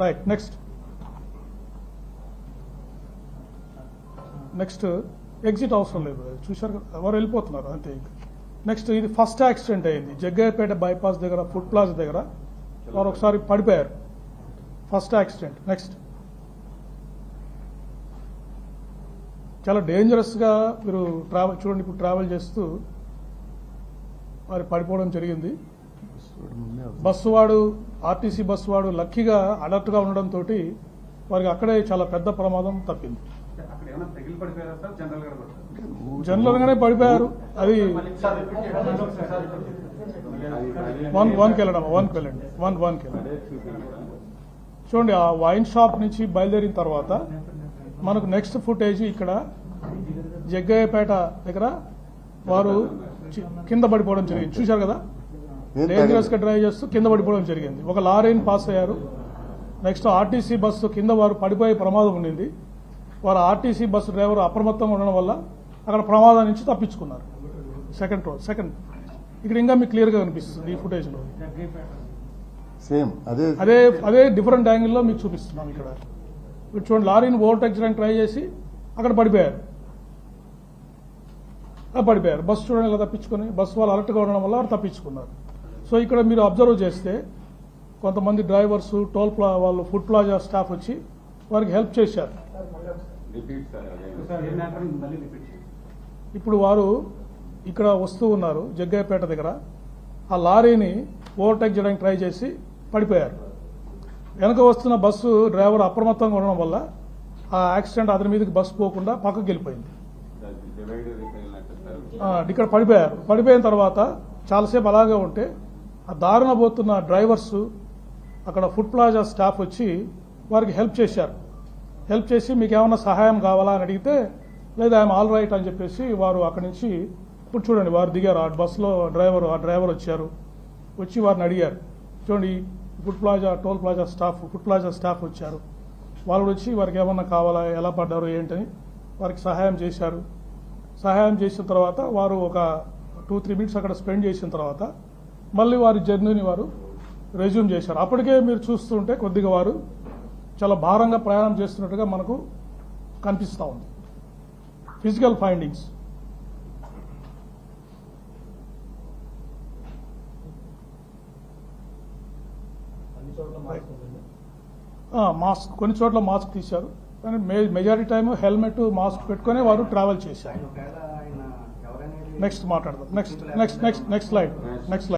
Right. Next exit అవసరం లేదు, చూశారు కదా, ఎవరు వెళ్ళిపోతున్నారు అంతే. నెక్స్ట్ ఇది ఫస్ట్ యాక్సిడెంట్ అయింది జగ్గయ్యపేట బైపాస్ దగ్గర, ఫుడ్ ప్లాజా దగ్గర. వారు ఒకసారి పడిపోయారు, ఫస్ట్ యాక్సిడెంట్. నెక్స్ట్ చాలా డేంజరస్గా మీరు చూడండి, ఇప్పుడు ట్రావెల్ చేస్తూ వారు పడిపోవడం జరిగింది. బస్సు వాడు, ఆర్టీసీ బస్సు వాడు లక్కీగా అలర్ట్గా ఉండడంతో వారికి అక్కడే చాలా పెద్ద ప్రమాదం తప్పింది. జనరల్ గానే పడిపోయారు. అది వన్కి వెళ్ళండి. చూడండి, ఆ వైన్ షాప్ నుంచి బయలుదేరిన తర్వాత మనకు నెక్స్ట్ ఫుటేజ్ ఇక్కడ జగ్గయ్యపేట దగ్గర వారు కింద పడిపోవడం జరిగింది, చూశారు కదా. డేంజరస్ గా డ్రైవ్ చేస్తూ కింద పడిపోవడం జరిగింది. ఒక లారీని పాస్ అయ్యారు. నెక్స్ట్ ఆర్టీసీ బస్సు కింద వారు పడిపోయే ప్రమాదం ఉండింది. వారు ఆర్టీసీ బస్సు డ్రైవర్ అప్రమత్తంగా ఉండడం వల్ల అక్కడ ప్రమాదం నుంచి తప్పించుకున్నారు. సెకండ్ ఇక్కడ ఇంకా మీకు క్లియర్ గా కనిపిస్తుంది ఈ ఫుటేజ్ లో. సేమ్ అదే డిఫరెంట్ యాంగిల్లో మీకు చూపిస్తున్నాం. ఇక్కడ చూడండి, లారీని ఓవర్టేక్ చేయడానికి ట్రై చేసి అక్కడ పడిపోయారు. బస్సు చూడండి ఇలా తప్పించుకొని, బస్సు వాళ్ళు అలర్ట్గా ఉండడం వల్ల వారు తప్పించుకున్నారు. సో ఇక్కడ మీరు అబ్జర్వ్ చేస్తే కొంతమంది డ్రైవర్స్, వాళ్ళు ఫుడ్ ప్లాజా స్టాఫ్ వచ్చి వారికి హెల్ప్ చేశారు. ఇప్పుడు వారు ఇక్కడ వస్తూ ఉన్నారు జగ్గయ్యపేట దగ్గర, ఆ లారీని ఓవర్టేక్ చేయడానికి ట్రై చేసి పడిపోయారు. వెనక వస్తున్న బస్సు డ్రైవర్ అప్రమత్తంగా ఉండడం వల్ల ఆ యాక్సిడెంట్ అతని మీదకి బస్సు పోకుండా పక్కకి వెళ్ళిపోయింది. ఇక్కడ పడిపోయిన తర్వాత చాలాసేపు అలాగే ఉంటే ఆ దారిన పోతున్న డ్రైవర్స్, అక్కడ ఫుడ్ ప్లాజా స్టాఫ్ వచ్చి వారికి హెల్ప్ చేశారు. హెల్ప్ చేసి మీకు ఏమైనా సహాయం కావాలా అని అడిగితే, లేదా ఐఎమ్ ఆల్ రైట్ అని చెప్పేసి వారు అక్కడి నుంచి, ఇప్పుడు చూడండి వారు దిగారు. ఆ బస్సులో ఆ డ్రైవర్ వచ్చారు, వచ్చి వారిని అడిగారు. చూడండి, ఫుడ్ ప్లాజా స్టాఫ్ వచ్చారు. వాళ్ళు వచ్చి వారికి ఏమన్నా కావాలా, ఎలా పడ్డారు ఏంటని వారికి సహాయం చేశారు. సహాయం చేసిన తర్వాత వారు ఒక 2-3 minutes అక్కడ స్పెండ్ చేసిన తర్వాత మళ్ళీ వారి జర్నీని వారు రెజ్యూమ్ చేశారు. అప్పటికే మీరు చూస్తుంటే కొద్దిగా వారు చాలా భారంగా ప్రయాణం చేస్తున్నట్టుగా మనకు కనిపిస్తూ ఉంది. ఫిజికల్ ఫైండింగ్స్, మాస్క్, కొన్ని చోట్ల మాస్క్ తీశారు, కానీ మెజారిటీ టైం హెల్మెట్, మాస్క్ పెట్టుకుని వారు ట్రావెల్ చేశారు. నెక్స్ట్ మాట్లాడదాం. Next slide.